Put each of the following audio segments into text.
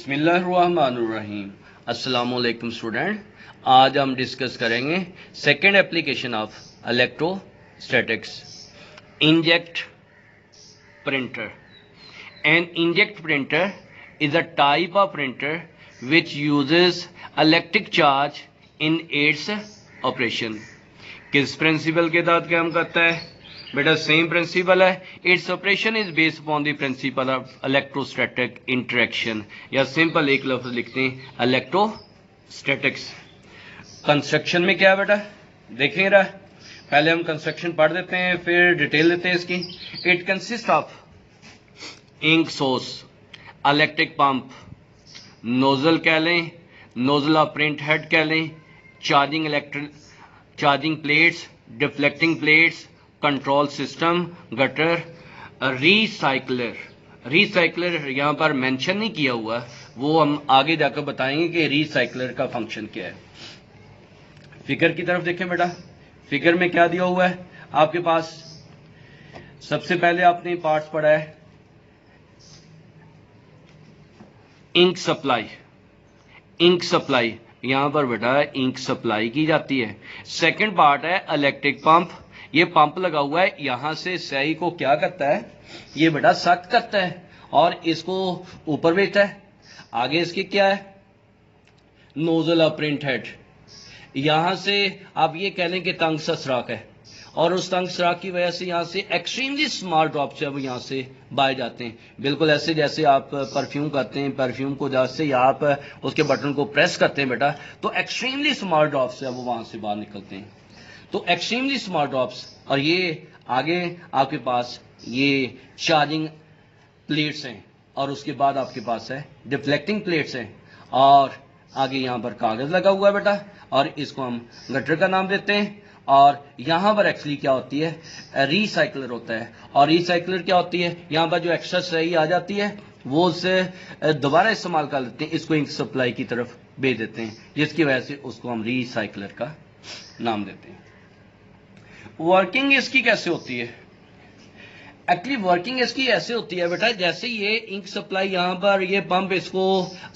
बिस्मिल्लाहिर्रहमानिर्रहीम। अस्सलाम वालेकुम स्टूडेंट। आज हम डिस्कस करेंगे second application of electrostatics, inject printer. An inject printer is a type of printer which uses electric charge in its operation. किस principle के तहत काम करता है बेटा? सेम प्रिंसिपल है। Its operation is based upon the principle of electrostatic interaction, या simple एक लफ्ज लिखते हैं इलेक्ट्रोस्टैटिक्स। कंस्ट्रक्शन में क्या है बेटा देखें रहा, पहले हम कंस्ट्रक्शन पढ़ देते हैं फिर डिटेल लेते हैं इसकी। It consist of ink source, electric pump, nozzle कह लें, नोजल ऑफ प्रिंट हेड कह लें, charging plates, deflecting plates, control system, gutter, recycler. Recycler यहां पर मेंशन नहीं किया हुआ, वो हम आगे जाकर बताएंगे कि रिसाइकलर का फंक्शन क्या है। फिगर की तरफ देखें बेटा, फिगर में क्या दिया हुआ है आपके पास? सबसे पहले आपने पार्ट्स पढ़ा है इंक सप्लाई। इंक सप्लाई यहां पर बेटा इंक सप्लाई की जाती है। सेकंड पार्ट है इलेक्ट्रिक पंप। ये पंप लगा हुआ है, यहां से स्याही को क्या करता है, ये बेटा सख्त करता है और इसको ऊपर भेजता है। आगे इसके क्या है, नोजल ऑफ प्रिंट हेड। यहां से आप ये कह लें कि तंग सा सुराख है और उस तंग सुराख की वजह से यहां से एक्सट्रीमली स्मॉल ड्रॉप्स है वो यहां से बाहर जाते हैं, बिल्कुल ऐसे जैसे आप परफ्यूम करते हैं, परफ्यूम को जैसे आप उसके बटन को प्रेस करते हैं बेटा, तो एक्सट्रीमली स्मॉल ड्रॉप्स है वो वहां से बाहर निकलते हैं। तो एक्सट्रीमली स्मॉल ड्रॉप्स। और ये आगे आपके पास ये चार्जिंग प्लेट्स हैं और उसके बाद आपके पास है डिफ्लेक्टिंग प्लेट्स हैं और आगे यहां पर कागज लगा हुआ है बेटा और इसको हम गटर का नाम देते हैं। और यहां पर एक्चुअली क्या होती है, रिसाइकलर होता है। और रिसाइकलर क्या होती है, यहां पर जो एक्स्ट्रा स्याही आ जाती है वो उससे दोबारा इस्तेमाल कर लेते हैं, इसको इंक सप्लाई की तरफ भेज देते हैं, जिसकी वजह से उसको हम रिसाइकलर का नाम देते हैं। वर्किंग इसकी कैसे होती है? एक्चुअली वर्किंग इसकी ऐसे होती है बेटा, जैसे ये इंक सप्लाई यहां पर ये पंप इसको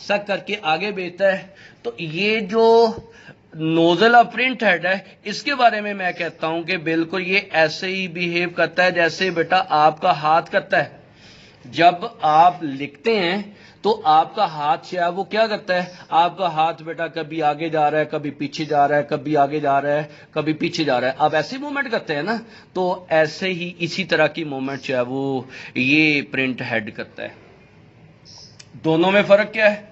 सक करके आगे भेजता है, तो ये जो नोजल ऑफ प्रिंट हेड है इसके बारे में मैं कहता हूं कि बिल्कुल ये ऐसे ही बिहेव करता है जैसे बेटा आपका हाथ करता है। जब आप लिखते हैं तो आपका हाथ जो है वो क्या करता है, आपका हाथ बेटा कभी आगे जा रहा है, कभी पीछे जा रहा है, कभी आगे जा रहा है, कभी पीछे जा रहा है। आप ऐसे मूवमेंट करते हैं ना, तो ऐसे ही इसी तरह की मूवमेंट जो है वो ये प्रिंट हेड करता है। दोनों में फर्क क्या है?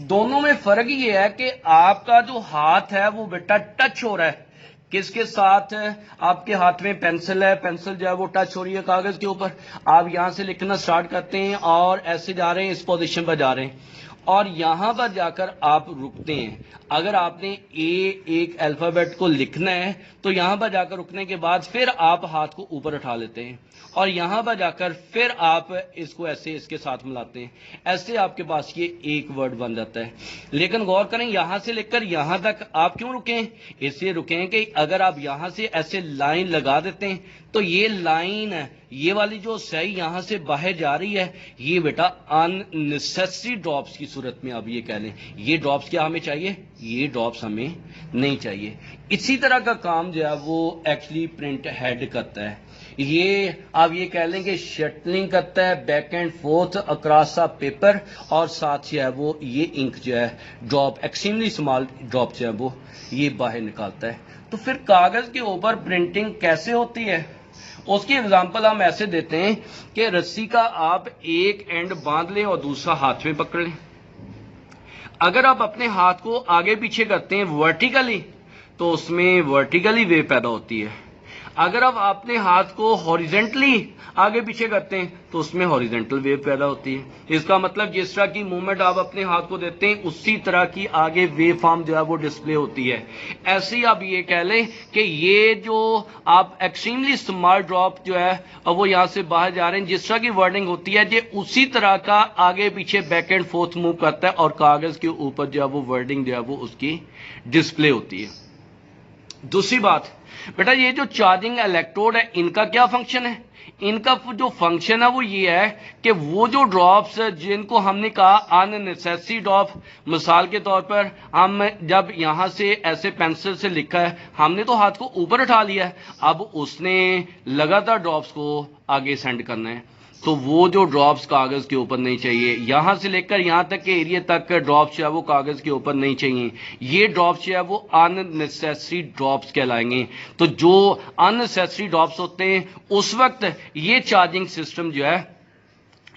दोनों में फर्क ये है कि आपका जो हाथ है वो बेटा टच हो रहा है किसके साथ? आपके हाथ में पेंसिल है, पेंसिल जो है वो टच हो रही है कागज के ऊपर। आप यहां से लिखना स्टार्ट करते हैं और ऐसे जा रहे हैं, इस पोजीशन पर जा रहे हैं और यहां पर जाकर आप रुकते हैं। अगर आपने एक अल्फाबेट को लिखना है तो यहां पर जाकर रुकने के बाद फिर आप हाथ को ऊपर उठा लेते हैं और यहां पर जाकर फिर आप इसको ऐसे इसके साथ मिलाते हैं। ऐसे आपके पास ये एक वर्ड बन जाता है। लेकिन गौर करें, यहां से लेकर यहां तक आप क्यों रुके? इसलिए रुके कि अगर आप यहां से ऐसे लाइन लगा देते हैं तो ये लाइन, ये वाली जो स्याही यहां से बाहर जा रही है, ये बेटा अननेसेसरी ड्रॉप्स की सूरत में आप ये कह लें, ये ड्रॉप्स क्या हमें चाहिए, ये ड्रॉप्स हमें नहीं चाहिए। इसी तरह का काम जो है वो एक्चुअली प्रिंट हेड करता है। ये आप ये कह लें कि शटलिंग करता है back and forth across the paper और साथ जो है वो ये इंक जो है ड्रॉप, एक्सट्रीमली स्मॉल ड्रॉप जो है वो ये बाहर निकालता है। तो फिर कागज के ऊपर प्रिंटिंग कैसे होती है उसकी एग्जांपल हम ऐसे देते हैं कि रस्सी का आप एक एंड बांध लें और दूसरा हाथ में पकड़ लें। अगर आप अपने हाथ को आगे पीछे करते हैं वर्टिकली तो उसमें वर्टिकली वेव पैदा होती है। अगर आप अपने हाथ को हॉरिजेंटली आगे पीछे करते हैं तो उसमें हॉरिजेंटल वेव पैदा होती है। इसका मतलब जिस तरह की मूवमेंट आप अपने हाथ को देते हैं उसी तरह की आगे वेव फॉर्म जो है वो डिस्प्ले होती है। ऐसे ही आप ये कह लें कि ये जो आप एक्सट्रीमली स्मॉल ड्रॉप जो है वो यहां से बाहर जा रहे हैं, जिस तरह की वर्डिंग होती है ये उसी तरह का आगे पीछे बैक एंड फोर्थ मूव करता है और कागज के ऊपर जो है वो वर्डिंग जो है वो उसकी डिस्प्ले होती है। दूसरी बात बेटा, ये जो चार्जिंग इलेक्ट्रोड है इनका क्या फंक्शन है? इनका जो फंक्शन है वो ये है कि वो जो ड्रॉप्स जिनको हमने कहा अननेसेसरी ड्रॉप, मिसाल के तौर पर हम जब यहां से ऐसे पेंसिल से लिखा है, हमने तो हाथ को ऊपर उठा लिया है, अब उसने लगातार ड्रॉप्स को आगे सेंड करना है, तो वो जो ड्रॉप्स कागज के ऊपर नहीं चाहिए, यहां से लेकर यहां तक के एरिया तक ड्रॉप्स जो है वो कागज के ऊपर नहीं चाहिए। ये ड्रॉप्स जो है वो अननेसेसरी ड्रॉप्स कहलाएंगे। तो जो अननेसेसरी ड्रॉप्स होते हैं उस वक्त ये चार्जिंग सिस्टम जो है,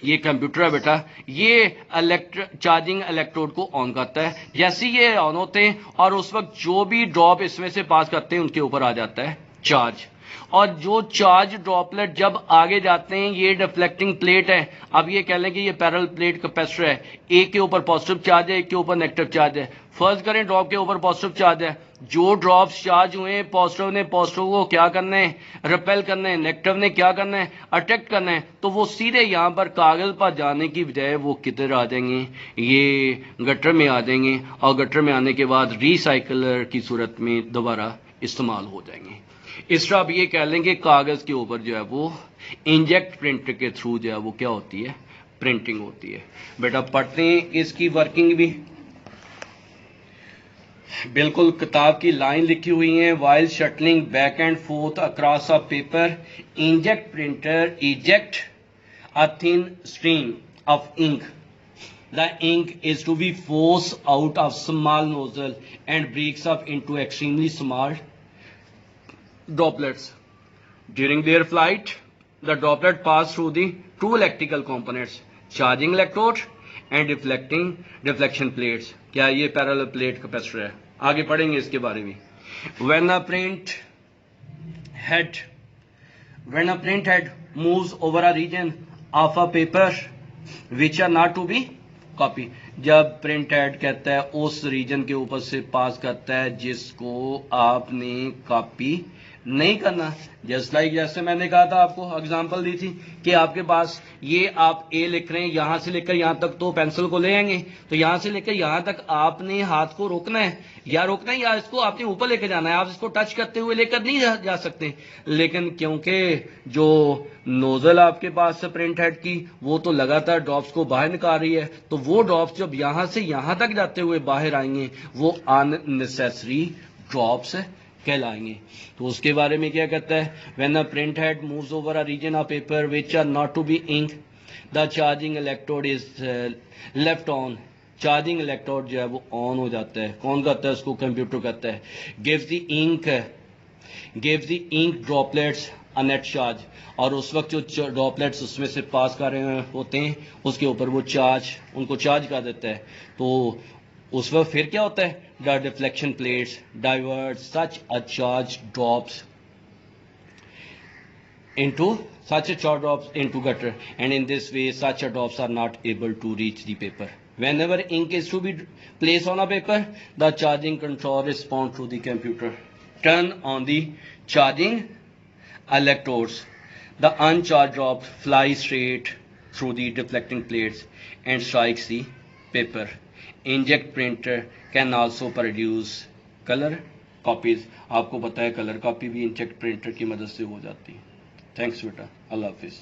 ये कंप्यूटर है बेटा, ये चार्जिंग इलेक्ट्रोड को ऑन करता है। जैसे ये ऑन होते हैं और उस वक्त जो भी ड्रॉप इसमें से पास करते हैं उनके ऊपर आ जाता है चार्ज। और जो चार्ज ड्रॉपलेट जब आगे जाते हैं, ये डिफ्लेक्टिंग प्लेट है, अब ये कह लें कि ये पैरेलल प्लेट कैपेसिटर है, एक के ऊपर पॉजिटिव चार्ज है, एक के ऊपर नेगेटिव चार्ज है। फर्ज करें ड्रॉप के ऊपर पॉजिटिव चार्ज है, जो ड्रॉप्स चार्ज हुए पॉजिटिव ने पॉजिटिव को क्या करना है, रिपेल करना है, नेगेटिव ने क्या करना है, अट्रैक्ट करना है, तो वो सीधे यहां पर कागज पर जाने की बजाय वो किधर आ जाएंगे, ये गटर में आ जाएंगे, और गटर में आने के बाद रिसाइकलर की सूरत में दोबारा इस्तेमाल हो जाएंगे। इस तरह आप ये कह लेंगे कागज के ऊपर जो है वो इंजेक्ट प्रिंटर के थ्रू जो है वो क्या होती है, प्रिंटिंग होती है। बेटा पढ़ते हैं इसकी वर्किंग भी, बिल्कुल किताब की लाइन लिखी हुई है, while shuttling back and forth across a paper, inject printer eject a thin stream of ink, the ink is to be forced out of small nozzle and breaks up into extremely small droplets. During their flight, the droplet pass through the two electrical components, charging electrode and deflection plates. क्या ये parallel plate capacitor है? आगे पढ़ेंगे इसके बारे में। When a print head moves over a region of a paper which are not to be copy, जब print head कहता है उस रीजन के ऊपर से पास करता है जिसको आपने कॉपी नहीं करना। जस्ट लाइक जैसे मैंने कहा था, आपको एग्जांपल दी थी कि आपके पास ये आप ए लिख रहे हैं, यहां से लेकर यहां तक तो पेंसिल को ले आएंगे, तो यहां से लेकर यहां तक आपने हाथ को रोकना है या इसको आपने ऊपर लेकर जाना है। आप इसको टच करते हुए लेकर नहीं जा सकते, लेकिन क्योंकि जो नोजल आपके पास है प्रिंट हेड की, वो तो लगातार ड्रॉप्स को बाहर निकाल रही है, तो वो ड्रॉप्स जब यहां से यहां तक जाते हुए बाहर आएंगे वो अननेसेसरी ड्रॉप्स कहलाएंगे। तो उसके बारे में क्या कहता है, when a print head moves over a region of paper which are not to be ink, the charging electrode is left on. Charging electrode जो है वो ऑन हो जाता है। कौन करता है उसको, कंप्यूटर करता है। Gives the ink droplets a net charge, और उस वक्त जो ड्रॉपलेट्स उसमें से पास कर रहे होते हैं उसके ऊपर वो उनको चार्ज कर देता है। तो उस वक्त फिर क्या होता है, the deflection plates divert such a charge drops into gutter, and in this way such a drops are not able to reach the paper. Whenever ink is to be placed on a paper, the charging control responds to the computer. Turn on the charging electrodes. The uncharged drop flies straight through the deflecting plates and strikes the paper. Inkjet printer can also produce color copies. आपको पता है colour copy भी inject printer की मदद से हो जाती है। थैंक्स बेटा, अल्लाह हाफिज।